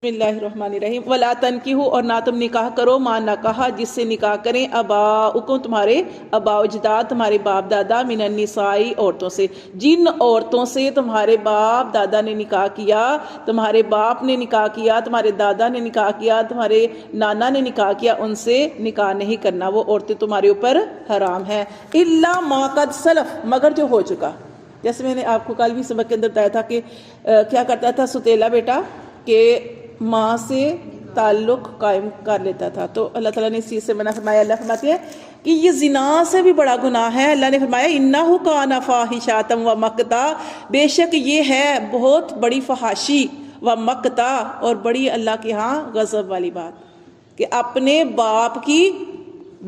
بسم اللہ الرحمن الرحیم ولا تنکحوا اور نہ تم نکاح کرو ما نکاح جس سے نکاح کریں آباؤکم تمہارے آباء و اجداد تمہارے باپ دادا من النساء عورتوں سے، جن عورتوں سے تمہارے باپ دادا نے نکاح کیا، تمہارے باپ نے نکاح کیا، تمہارے دادا نے نکاح کیا، تمہارے نانا نے نکاح کیا، ان سے نکاح نہیں کرنا، وہ عورتیں تمہارے اوپر حرام ہیں الا ما قد سلف، مگر جو ہو چکا۔ جیسے میں نے آپ کو کل بھی سبق کے اندر بتایا تھا کہ کیا کرتا تھا ستیلا بیٹا کہ ماں سے تعلق قائم کر لیتا تھا، تو اللہ تعالیٰ نے اس چیز سے منع فرمایا۔ اللہ فرماتے ہیں کہ یہ زنا سے بھی بڑا گناہ ہے۔ اللہ نے فرمایا انہ کان فاحشۃ و مقتا، بے شک یہ ہے بہت بڑی فحاشی و مقتا، اور بڑی اللہ کے ہاں غضب والی بات کہ اپنے باپ کی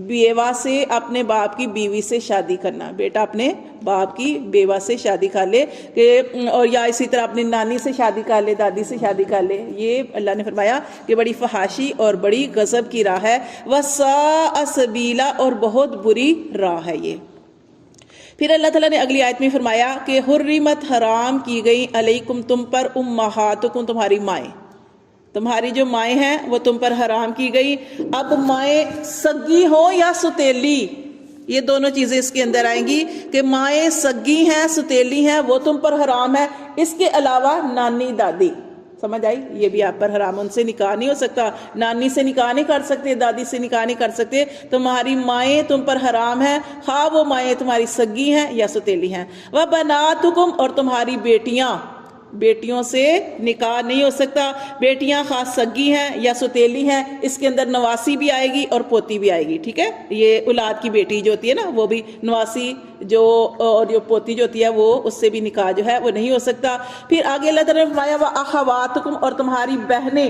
بیوہ سے، اپنے باپ کی بیوی سے شادی کرنا۔ بیٹا اپنے باپ کی بیوہ سے شادی کر لے کہ اور یا اسی طرح اپنی نانی سے شادی کر لے، دادی سے شادی کر لے، یہ اللہ نے فرمایا کہ بڑی فحاشی اور بڑی غضب کی راہ ہے۔ وَسَاءَ سَبِيلًا، اور بہت بری راہ ہے یہ۔ پھر اللہ تعالیٰ نے اگلی آیت میں فرمایا کہ حرمت، حرام کی گئی، علیکم تم پر، امہاتکم تمہاری مائیں، تمہاری جو مائیں ہیں وہ تم پر حرام کی گئی۔ اب مائیں سگی ہوں یا ستیلی، یہ دونوں چیزیں اس کے اندر آئیں گی کہ مائیں سگی ہیں ستیلی ہیں وہ تم پر حرام ہے، اس کے علاوہ نانی دادی، سمجھ آئی، یہ بھی آپ پر حرام، ان سے نکاح نہیں ہو سکتا، نانی سے نکاح نہیں کر سکتے، دادی سے نکاح نہیں کر سکتے، تمہاری مائیں تم پر حرام ہیں، خواہ وہ مائیں تمہاری سگی ہیں یا ستیلی ہیں۔ وَبَنَاتُكُمْ، اور تمہاری بیٹیاں، بیٹیوں سے نکاح نہیں ہو سکتا، بیٹیاں خاص سگی ہیں یا ستیلی ہیں، اس کے اندر نواسی بھی آئے گی اور پوتی بھی آئے گی، ٹھیک ہے، یہ اولاد کی بیٹی جو ہوتی ہے نا وہ بھی نواسی جو، اور جو پوتی جو ہوتی ہے وہ اس سے بھی نکاح جو ہے وہ نہیں ہو سکتا۔ پھر آگے اللہ تعالیٰ نے فرمایا وَأَخَوَاتُكُمْ، اور تمہاری بہنیں،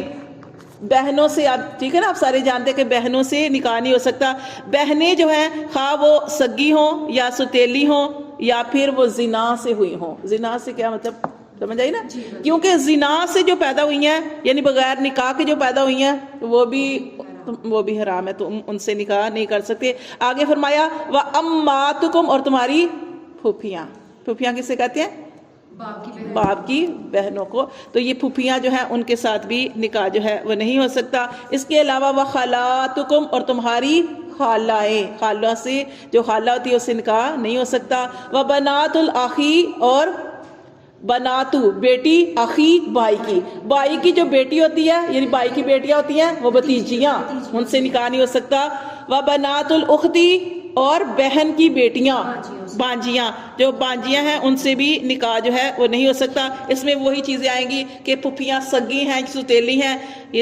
بہنوں سے، آپ ٹھیک ہے نا، آپ سارے جانتے ہیں کہ بہنوں سے نکاح نہیں ہو سکتا، بہنیں جو ہیں خواہ وہ سگی ہوں یا ستیلی ہوں یا پھر وہ زنا سے ہوئی ہوں۔ زنا سے کیا مطلب، سمجھ آئی نا، کیونکہ زنا سے جو پیدا ہوئی ہیں یعنی بغیر نکاح کے جو پیدا ہوئی ہیں وہ بھی حرام ہے، تو ان سے نکاح نہیں کر سکتے۔ آگے فرمایا وَأَمَّاتُكُمْ، اور تمہاری پھوپھیاں، پھوپھیاں کسے کہتے ہیں؟ باپ کی بہنوں کو، تو یہ پھوپھیاں جو ہیں ان کے ساتھ بھی نکاح جو ہے وہ نہیں ہو سکتا۔ اس کے علاوہ وَخَالَاتُكُمْ، اور تمہاری خالائیں، خالہ سے جو خالہ ہوتی ہے اس سے نکاح نہیں ہو سکتا۔ وَبَنَاتُ الْأَخِي، اور بناتو بیٹی، اخی بھائی کی، بھائی کی جو بیٹی ہوتی ہے یعنی بھائی کی بیٹیاں ہوتی ہیں وہ بھتیجیاں، ان سے نکاح نہیں ہو سکتا۔ وبنات الاختی، اور بہن کی بیٹیاں، بانجیاں، جو بانجیاں ہیں ان سے بھی نکاح جو ہے وہ نہیں ہو سکتا۔ اس میں وہی چیزیں آئیں گی کہ پھپھیاں سگی ہیں ستیلی ہیں،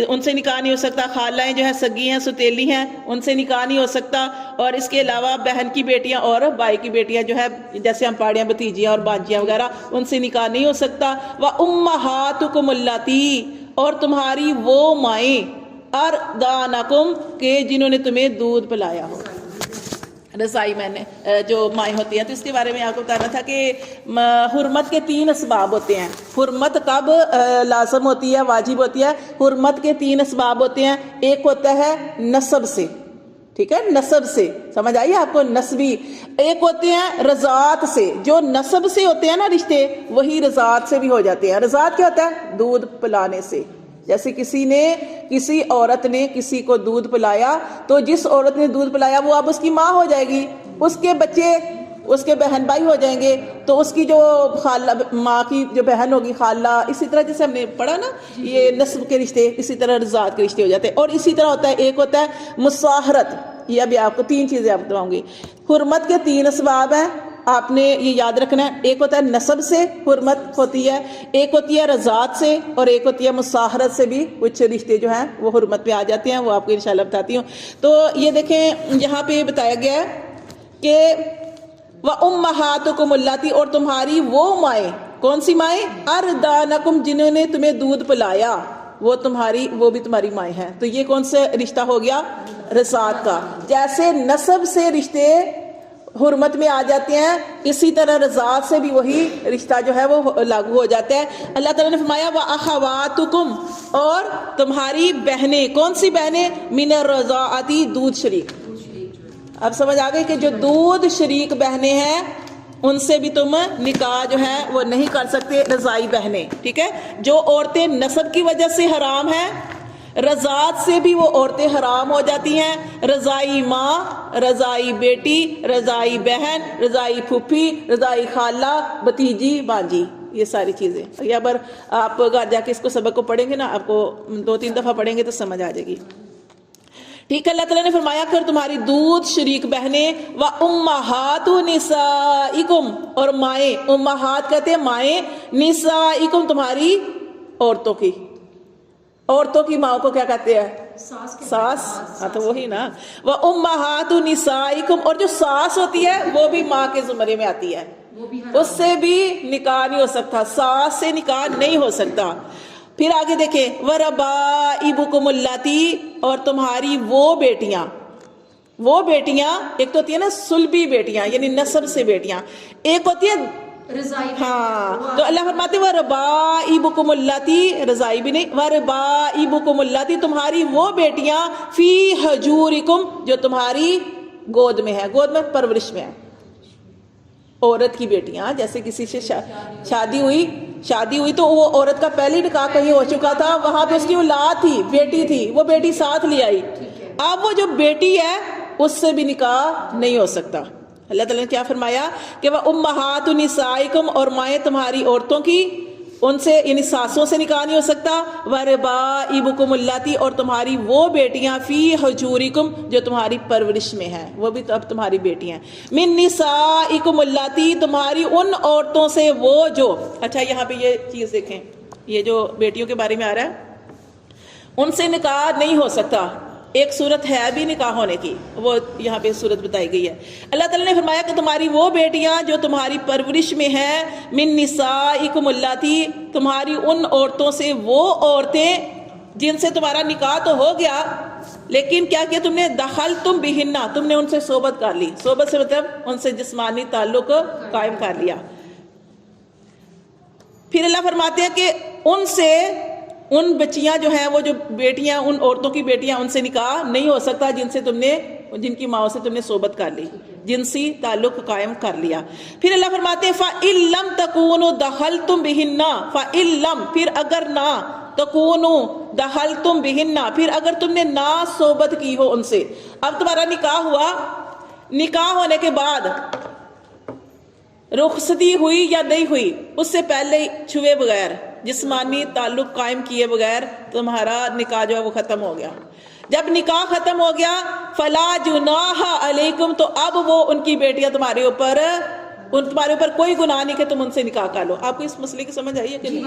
ان سے نکاح نہیں ہو سکتا، خالائیں جو ہیں سگی ہیں ستیلی ہیں ان سے نکاح نہیں ہو سکتا، اور اس کے علاوہ بہن کی بیٹیاں اور بھائی کی بیٹیاں جو ہے جیسے ہم پاڑیاں بھتیجیاں اور بانجیاں وغیرہ ان سے نکاح نہیں ہو سکتا۔ وَأُمَّهَاتُكُمُ اللَّاتِي، اور تمہاری وہ مائیں، أَرْضَعْنَكُمْ، کہ جنہوں نے تمہیں دودھ پلایا ہو، رضائی میں نے جو مائیں ہوتی ہیں۔ تو اس کے بارے میں آپ کو بتانا تھا کہ حرمت کے 3 اسباب ہوتے ہیں۔ حرمت کب لازم ہوتی ہے، واجب ہوتی ہے؟ حرمت کے 3 اسباب ہوتے ہیں۔ ایک ہوتا ہے نسب سے، ٹھیک ہے، نسب سے، سمجھ آئیے آپ کو، نسبی۔ ایک ہوتے ہیں رضاعت سے، جو نسب سے ہوتے ہیں نا رشتے، وہی رضاعت سے بھی ہو جاتے ہیں۔ رضاعت کیا ہوتا ہے؟ دودھ پلانے سے۔ جیسے کسی عورت نے کسی کو دودھ پلایا، تو جس عورت نے دودھ پلایا وہ اب اس کی ماں ہو جائے گی، اس کے بچے اس کے بہن بھائی ہو جائیں گے، تو اس کی جو خالہ، ماں کی جو بہن ہوگی خالہ، اسی طرح جیسے ہم نے پڑھا نا یہ نسب کے رشتے، اسی طرح رضاعت کے رشتے ہو جاتے ہیں۔ اور اسی طرح ہوتا ہے، ایک ہوتا ہے مصاہرت، یہ ابھی آپ کو 3 چیزیں آپ بتاؤں گی۔ حرمت کے 3 اسباب ہیں، آپ نے یہ یاد رکھنا ہے۔ ایک ہوتا ہے نسب سے حرمت ہوتی ہے، ایک ہوتی ہے رضاعت سے، اور ایک ہوتی ہے مصاہرت سے بھی کچھ رشتے جو ہیں وہ حرمت پہ آ جاتے ہیں، وہ آپ کو انشاءاللہ بتاتی ہوں۔ تو یہ دیکھیں یہاں پہ بتایا گیا ہے کہ وَأُمَّهَاتُكُمُ اللَّاتِي، اور تمہاری وہ مائیں، کون سی مائیں؟ أَرْضَعْنَكُمْ، جنہوں نے تمہیں دودھ پلایا، وہ بھی تمہاری مائیں ہیں۔ تو یہ کون سا رشتہ ہو گیا؟ رضاعت کا۔ جیسے نسب سے رشتے حرمت میں آ جاتے ہیں، اسی طرح رضاعت سے بھی وہی رشتہ جو ہے وہ لاگو ہو جاتا ہے۔ اللہ تعالیٰ نے فرمایا وَأَخَوَاتُكُمْ، اور تمہاری بہنیں، کون سی بہنیں؟ مِنَ الرَّضَاعَةِ، دودھ شریک۔ اب سمجھ آ گئی کہ جو دودھ شریک بہنیں ہیں ان سے بھی تم نکاح جو ہے وہ نہیں کر سکتے، رضائی بہنیں، ٹھیک ہے. جو عورتیں نسب کی وجہ سے حرام ہیں، رضاعت سے بھی وہ عورتیں حرام ہو جاتی ہیں. رضائی ماں، رضائی بیٹی، رضائی بہن، رضائی پھوپھی، رضائی خالہ، بھتیجی، بانجی، یہ ساری چیزیں. یہ اگر آپ گھر جا کے اس کو سبق کو پڑھیں گے نا، آپ کو 2-3 دفعہ پڑھیں گے تو سمجھ آ جائے گی. ٹھیک ہے. اللہ تعالیٰ نے فرمایا کہ تمہاری دودھ شریک بہنیں، وَأُمَّهَاتُ نِسَائِكُمْ، اور مائیں، امہات کہتے ہیں مائیں، نسائکم تمہاری عورتوں کی. عورتوں کی ماں کو کیا کہتے ہیں؟ ساس. ہاں تو وہی نا. وَأُمَّهَاتُ نِسَائِكُمْ، اور جو ساس ہوتی ہے وہ بھی ماں کے زمرے میں آتی ہے، اس سے بھی نکاح نہیں ہو سکتا، ساس سے نکاح نہیں ہو سکتا. پھر آگے دیکھیں، وَرَبَائِبُكُمُ اللَّاتِي، اور تمہاری وہ بیٹیاں، ایک تو ہوتی ہے نا سلبی بیٹیاں یعنی نسب سے بیٹیاں، ایک ہوتی ہے رضائی. ہاں. تو اللہ فرماتے ہیں وَرَبَائِبُكُمُ اللَّاتِي، رضائی بھی نہیں، وَرَبَائِبُكُمُ اللَّاتِي، تمہاری وہ بیٹیاں، فِي حُجُورِكُمْ، جو تمہاری گود میں ہے، گود میں پرورش میں ہے. عورت کی بیٹیاں، جیسے کسی سے شادی ہوئی تو وہ عورت کا پہلی نکاح کہیں ہو چکا تھا، وہاں پہ اس کی اولاد تھی، بیٹی تھی، وہ بیٹی ساتھ لے آئی. اب وہ جو بیٹی ہے اس سے بھی نکاح نہیں ہو سکتا. اللہ تعالیٰ نے کیا فرمایا کہ وہ امہات نسائکم، اور مائیں تمہاری عورتوں کی، ان سے یعنی ساسوں سے نکاح نہیں ہو سکتا. وربائبکم اللاتی، اور تمہاری وہ بیٹیاں، فی حجورکم، جو تمہاری پرورش میں ہیں، وہ بھی تو اب تمہاری بیٹیاں ہیں. من نسائکم اللاتی، تمہاری ان عورتوں سے وہ جو، اچھا یہاں پہ یہ چیز دیکھیں، یہ جو بیٹیوں کے بارے میں آ رہا ہے، ان سے نکاح نہیں ہو سکتا. ایک صورت ہے بھی نکاح ہونے کی، وہ یہاں پہ صورت بتائی گئی ہے. اللہ تعالیٰ نے فرمایا کہ تمہاری وہ بیٹیاں جو تمہاری پرورش میں ہیں، من نسائکم اللاتی، تمہاری ان عورتوں سے وہ عورتیں جن سے تمہارا نکاح تو ہو گیا، لیکن کیا کیا تم نے؟ دخلتم بہن، تم نے ان سے صحبت کر لی. صحبت سے مطلب ان سے جسمانی تعلق قائم کر لیا. پھر اللہ فرماتے ہیں کہ ان سے، ان بچیاں جو ہیں، وہ جو بیٹیاں، ان عورتوں کی بیٹیاں، ان سے نکاح نہیں ہو سکتا جن سے تم نے، جن کی ماں سے تم نے صحبت کر لی، جنسی تعلق قائم کر لیا. پھر اللہ فرماتے ہیں فَإِن لَمْ تَكُونُوا دَخَلْتُمْ بِهِنَّ، فَإِن لَمْ، پھر اگر نہ، تَكُونُوا دَخَلْتُمْ بِهِنَّ، پھر اگر تم نے نہ صحبت کی ہو ان سے. اب تمہارا نکاح ہوا، نکاح ہونے کے بعد رخصتی ہوئی یا نہیں ہوئی، اس سے پہلے چھوئے بغیر، جسمانی تعلق قائم کیے بغیر تمہارا نکاح جو ہے وہ ختم ہو گیا. جب نکاح ختم ہو گیا، فلا جناح علیکم، تو اب وہ ان کی بیٹیاں تمہارے اوپر کوئی گناہ نہیں کہ تم ان سے نکاح کر لو. آپ کو اس مسئلے کی سمجھ آئی ہے کہ نہیں؟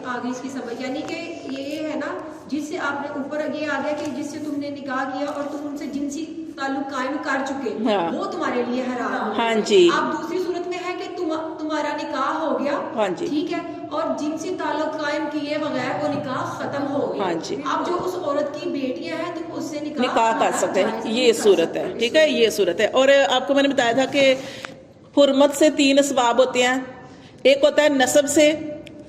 آگے اس کی سمجھ، یعنی کہ یہ ہے نا، جس سے آپ نے اوپر یہ آ گیا کہ جس سے تم نے نکاح کیا اور تم ان سے جنسی تعلق قائم کر چکے، وہ تمہارے لیے حرام. ہاں جی. اب دوسری صورت میں ہے کہ تمہارا نکاح ہو گیا، ہاں جی، ٹھیک ہے، اور جنسی تعلق قائم کیے بغیر وہ نکاح ختم ہو گیا. ہاں جی. اب جو اس عورت کی بیٹیاں ہیں تم اس سے نکاح کر سکتے ہیں، یہ صورت ہے. ٹھیک ہے، یہ صورت ہے. اور آپ کو میں نے بتایا تھا کہ حرمت سے 3 اسباب ہوتے ہیں. ایک ہوتا ہے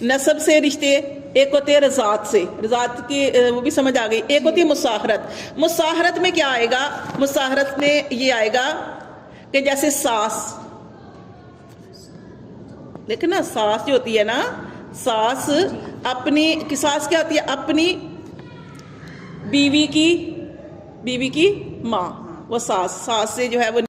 نسب سے رشتے، ایک ہوتے ہیں رضاعت سے، رضاعت کی وہ بھی سمجھ آ گئی. ایک ہوتی ہے مساہرت. مساہرت میں کیا آئے گا؟ مساہرت میں یہ آئے گا کہ جیسے ساس، لیکن نا ساس جو ہوتی ہے نا، ساس اپنی، ساس کیا ہوتی ہے؟ اپنی بیوی کی ماں، وہ ساس سے جو ہے وہ